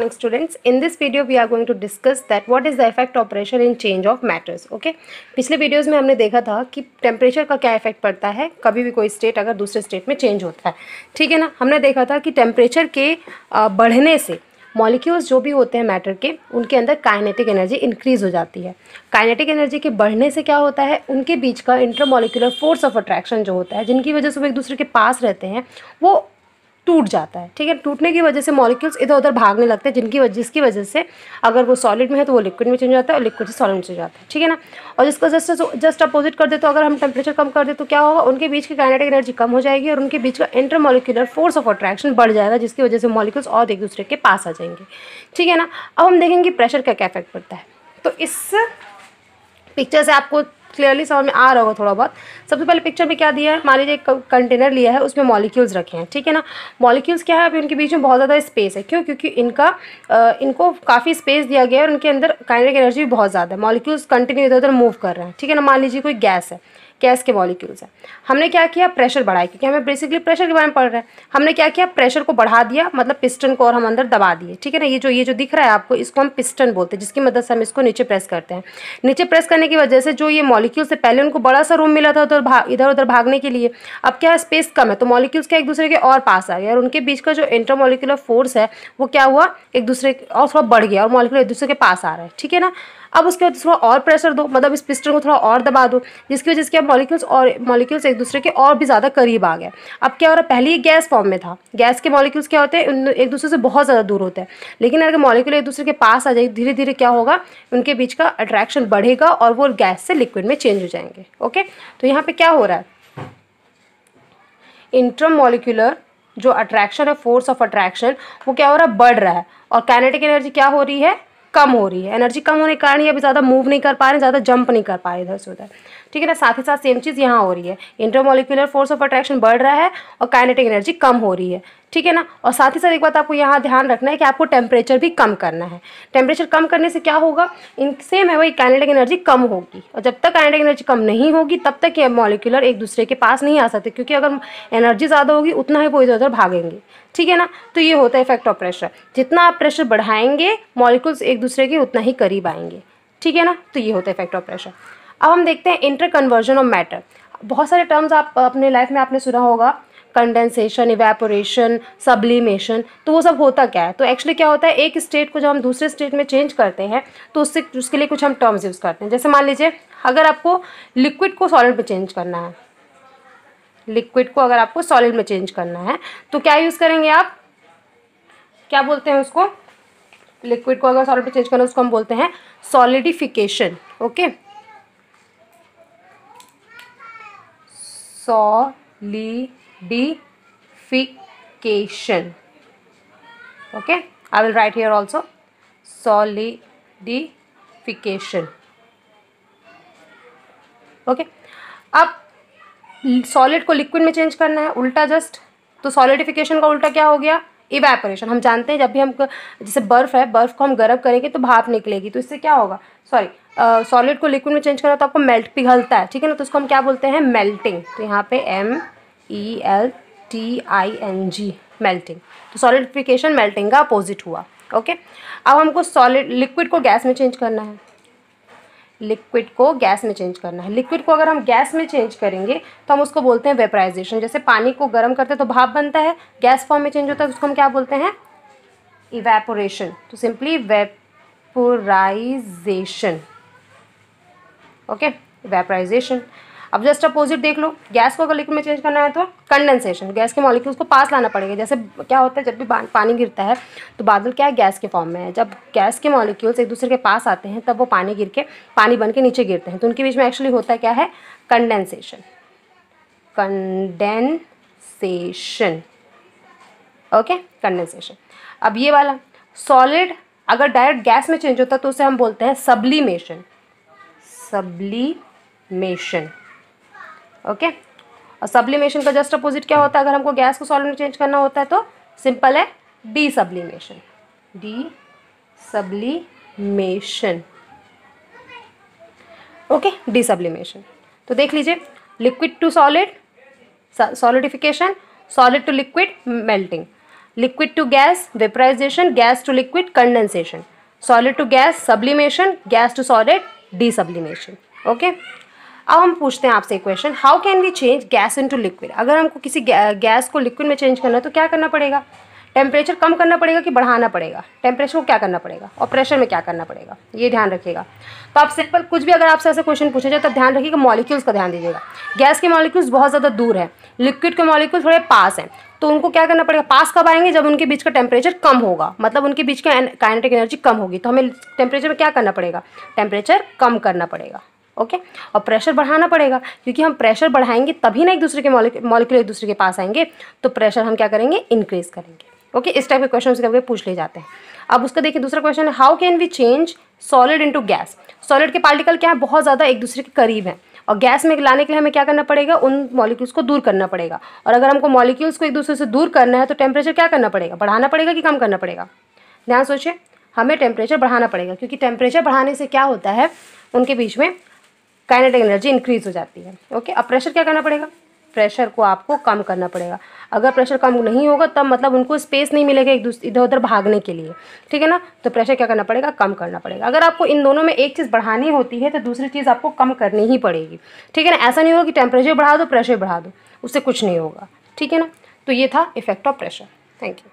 Morning students, in this video we are going to discuss that what is the effect of pressure in change of matters. Okay, पिछले videos में हमने देखा था कि temperature का क्या इफेक्ट पड़ता है कभी भी कोई स्टेट अगर दूसरे स्टेट में चेंज होता है। ठीक है ना, हमने देखा था कि टेम्परेचर के बढ़ने से मॉलिक्यूल्स जो भी होते हैं मैटर के, उनके अंदर काइनेटिक एनर्जी इंक्रीज हो जाती है। काइनेटिक एनर्जी के बढ़ने से क्या होता है, उनके बीच का इंटरमॉलिक्यूलर फोर्स ऑफ अट्रैक्शन जो होता है, जिनकी वजह से वो एक दूसरे के पास रहते हैं, वो टूट जाता है। ठीक है, टूटने की वजह से मॉलिक्यूल्स इधर उधर भागने लगते हैं, जिसकी वजह से अगर वो सॉलिड में है तो वो लिक्विड में चेंज हो जाता है और लिक्विड से सॉलिड में चेंज हो जाता है। ठीक है ना, और जिसका जस्ट अपोजिट कर दे, तो अगर हम टेम्परेचर कम कर दे तो क्या होगा, उनके बीच की काइनेटिक एनर्जी कम हो जाएगी और उनके बीच का इंटरमॉलिक्यूलर फोर्स ऑफ अट्रैक्शन बढ़ जाएगा, जिसकी वजह से मॉलिक्यूल्स और एक दूसरे के पास आ जाएंगे। ठीक है ना, अब हम देखेंगे प्रेशर का क्या इफेक्ट पड़ता है। तो इस पिक्चर से आपको क्लियरली समझ में आ रहा होगा थोड़ा बहुत। सबसे पहले पिक्चर में क्या दिया है, मान लीजिए एक कंटेनर लिया है, उसमें मॉलिक्यूल्स रखे हैं। ठीक है ना, मॉलिक्यूल्स क्या है, अभी उनके बीच में बहुत ज़्यादा स्पेस है। क्यों? क्योंकि इनको काफ़ी स्पेस दिया गया है और उनके अंदर काइनेटिक एनर्जी भी बहुत ज़्यादा है। मॉलिक्यूल्स कंटिन्यू इधर उधर मूव कर रहे हैं। ठीक है ना, मान लीजिए कोई गैस है, गैस के मॉलिक्यूल्स है, हमने क्या किया, प्रेशर बढ़ाया, क्योंकि हमें बेसिकली प्रेशर के बारे में पढ़ रहे हैं। हमने क्या किया, प्रेशर को बढ़ा दिया, मतलब पिस्टन को, और हम अंदर दबा दिए। ठीक है ना, ये जो दिख रहा है आपको, इसको हम पिस्टन बोलते हैं, जिसकी मदद से हम इसको नीचे प्रेस करते हैं। नीचे प्रेस करने की वजह से जो ये मॉलिक्यूल्स से पहले उनको बड़ा सा रूम मिला था इधर उधर भागने के लिए, अब क्या स्पेस कम है, तो मॉलिक्यूल्स क्या एक दूसरे के और पास आ गए और उनके बीच का जो इंटरमॉलिक्यूलर फोर्स है वो क्या हुआ, एक दूसरे और थोड़ा बढ़ गया और मॉलिक्यूल एक दूसरे के पास आ रहा है। ठीक है ना, अब उसके बाद थोड़ा और प्रेशर दो, मतलब इस पिस्टन को थोड़ा और दबा दो, जिसकी वजह से क्या मॉलिक्यूल्स एक दूसरे के और भी ज़्यादा करीब आ गए। अब क्या हो रहा है, पहले ही गैस फॉर्म में था, गैस के मॉलिक्यूल्स क्या होते हैं, एक दूसरे से बहुत ज़्यादा दूर होते हैं, लेकिन अगर मॉलिक्यूल एक दूसरे के पास आ जाए, धीरे धीरे क्या होगा, उनके बीच का अट्रैक्शन बढ़ेगा और वो गैस से लिक्विड में चेंज हो जाएंगे। ओके, तो यहाँ पे क्या हो रहा है, इंटरमॉलिक्यूलर जो अट्रैक्शन है, फोर्स ऑफ अट्रैक्शन, वो क्या हो रहा है, बढ़ रहा है, और काइनेटिक एनर्जी क्या हो रही है, कम हो रही है। एनर्जी कम होने के कारण ये अभी ज़्यादा मूव नहीं कर पा रहे, ज़्यादा जंप नहीं कर पा रहे इधर से उधर। ठीक है ना, साथ ही साथ सेम चीज़ यहाँ हो रही है, इंटरमॉलिक्यूलर फोर्स ऑफ अट्रैक्शन बढ़ रहा है और काइनेटिक एनर्जी कम हो रही है। ठीक है ना, और साथ ही साथ एक बात आपको यहाँ ध्यान रखना है कि आपको टेम्परेचर भी कम करना है। टेम्परेचर कम करने से क्या होगा, सेम है वही, काइनेटिक एनर्जी कम होगी, और जब तक काइनेटिक एनर्जी कम नहीं होगी तब तक ये मॉलिक्यूलर एक दूसरे के पास नहीं आ सकते, क्योंकि अगर एनर्जी ज़्यादा होगी उतना ही वो इधर उधर भागेंगे। ठीक है ना, तो ये होता है इफेक्ट ऑफ प्रेशर। जितना आप प्रेशर बढ़ाएंगे, मॉलिक्यूल्स एक दूसरे के उतना ही करीब आएंगे। ठीक है ना, तो ये होता है इफेक्ट ऑफ प्रेशर। अब हम देखते हैं इंटर कन्वर्जन ऑफ मैटर। बहुत सारे टर्म्स आप अपने लाइफ में आपने सुना होगा, कंडेंसेशन, इवेपोरेशन, सब्लिमेशन। तो वो सब होता क्या है, तो एक्चुअली क्या होता है, एक स्टेट को जब हम दूसरे स्टेट में चेंज करते हैं तो उसके लिए कुछ हम टर्म्स यूज़ करते हैं। जैसे मान लीजिए अगर आपको लिक्विड को सॉलिड में चेंज करना है, लिक्विड को अगर आपको सॉलिड में चेंज करना है तो क्या यूज़ करेंगे आप, क्या बोलते हैं उसको, लिक्विड को अगर सॉलिड में चेंज करना है उसको हम बोलते हैं solidification. Okay, solidification. Okay, I will write here also solidification. Okay, अब सॉलिड को लिक्विड में चेंज करना है, उल्टा जस्ट, तो सॉलिडिफिकेशन का उल्टा क्या हो गया, इवेपोरेशन। हम जानते हैं जब भी हम, जैसे बर्फ़ है, बर्फ़ को हम गर्म करेंगे तो भाप निकलेगी, तो इससे क्या होगा, सॉलिड को लिक्विड में चेंज करना तो आपको मेल्ट, पिघलता है। ठीक है ना, तो उसको हम क्या बोलते हैं, मेल्टिंग। तो यहाँ पे MELTING, मेल्टिंग। तो सॉलिडिफिकेशन मेल्टिंग का अपोजिट हुआ। ओके, अब हमको लिक्विड को गैस में चेंज करना है, लिक्विड को गैस में चेंज करना है। लिक्विड को अगर हम गैस में चेंज करेंगे तो हम उसको बोलते हैं वेपराइजेशन। जैसे पानी को गर्म करते हैं तो भाप बनता है, गैस फॉर्म में चेंज होता है, तो उसको हम क्या बोलते हैं, इवेपोरेशन। तो सिंपली वेपोराइजेशन। Okay, vaporization. अब जस्ट अपोजिट देख लो, गैस को अगर लिक्विड में चेंज करना है तो कंडेंसेशन, गैस के मॉलिक्यूल्स को पास लाना पड़ेगा। जैसे क्या होता है, जब भी पानी गिरता है तो बादल क्या है, गैस के फॉर्म में है। जब गैस के मॉलिक्यूल्स एक दूसरे के पास आते हैं तब वो पानी बन के नीचे गिरते हैं, तो उनके बीच में एक्चुअली होता है क्या है, कंडेंसेशन। कंडेंसेशन। Okay, condensation. अब ये वाला सॉलिड अगर डायरेक्ट गैस में चेंज होता है तो उसे हम बोलते हैं सब्लिमेशन। सब्लिमेशन। ओके, और सब्लिमेशन का जस्ट अपोजिट क्या होता है, अगर हमको गैस को सॉलिड में चेंज करना होता है तो सिंपल है, डीसब्लिमेशन। डीसब्लिमेशन। ओके, डीसब्लिमेशन। तो देख लीजिए, liquid to solid solidification, solid to liquid melting. Liquid to gas vaporisation, gas to liquid condensation, solid to gas sublimation, gas to solid desublimation. Okay, अब हम पूछते हैं आपसे एक question, how can we change gas into liquid. अगर हमको किसी gas को लिक्विड में चेंज करना है तो क्या करना पड़ेगा, टेम्परेचर कम करना पड़ेगा कि बढ़ाना पड़ेगा, टेम्परेचर को क्या करना पड़ेगा और प्रेशर में क्या करना पड़ेगा, ये ध्यान रखिएगा। तो आप सिंपल कुछ भी अगर आपसे ऐसा क्वेश्चन पूछे जाए तो ध्यान रखिएगा मॉलिक्यूल्स का ध्यान दीजिएगा। गैस के मॉलिक्यूल्स बहुत ज़्यादा दूर है, लिक्विड के मॉलिक्यूल थोड़े पास हैं, तो उनको क्या करना पड़ेगा, पास कब आएंगे, जब उनके बीच का टेम्परेचर कम होगा, मतलब उनके बीच का काइनेटिक एनर्जी कम होगी, तो हमें टेम्परेचर में क्या करना पड़ेगा, टेम्परेचर कम करना पड़ेगा। ओके, और प्रेशर बढ़ाना पड़ेगा, क्योंकि हम प्रेशर बढ़ाएंगे तभी ना एक दूसरे के मॉलिक्यूल एक दूसरे के पास आएंगे, तो प्रेशर हम क्या करेंगे, इंक्रीज करेंगे। ओके, इस टाइप के क्वेश्चन करके पूछ ले जाते हैं। अब उसका देखिए दूसरा क्वेश्चन है, how can we change solid into gas. Solid के पार्टिकल क्या है, बहुत ज़्यादा एक दूसरे के करीब हैं, और गैस में लाने के लिए हमें क्या करना पड़ेगा, उन मॉलिक्यूल्स को दूर करना पड़ेगा, और अगर हमको मॉलिक्यूल्स को एक दूसरे से दूर करना है तो टेम्परेचर क्या करना पड़ेगा, बढ़ाना पड़ेगा कि कम करना पड़ेगा। ध्यान सोचिए, हमें टेम्परेचर बढ़ाना पड़ेगा, क्योंकि टेम्परेचर बढ़ाने से क्या होता है, उनके बीच में काइनेटिक एनर्जी इंक्रीज हो जाती है। ओके, अब प्रेशर क्या करना पड़ेगा, प्रेशर को आपको कम करना पड़ेगा। अगर प्रेशर कम नहीं होगा तब मतलब उनको स्पेस नहीं मिलेगा एक दूसरे इधर उधर भागने के लिए, ठीक है ना, तो प्रेशर क्या करना पड़ेगा, कम करना पड़ेगा। अगर आपको इन दोनों में एक चीज़ बढ़ानी होती है तो दूसरी चीज़ आपको कम करनी ही पड़ेगी, ठीक है ना। ऐसा नहीं होगा कि टेम्परेचर बढ़ा दो प्रेशर बढ़ा दो, उससे कुछ नहीं होगा, ठीक है ना। तो ये था effect of pressure. Thank you.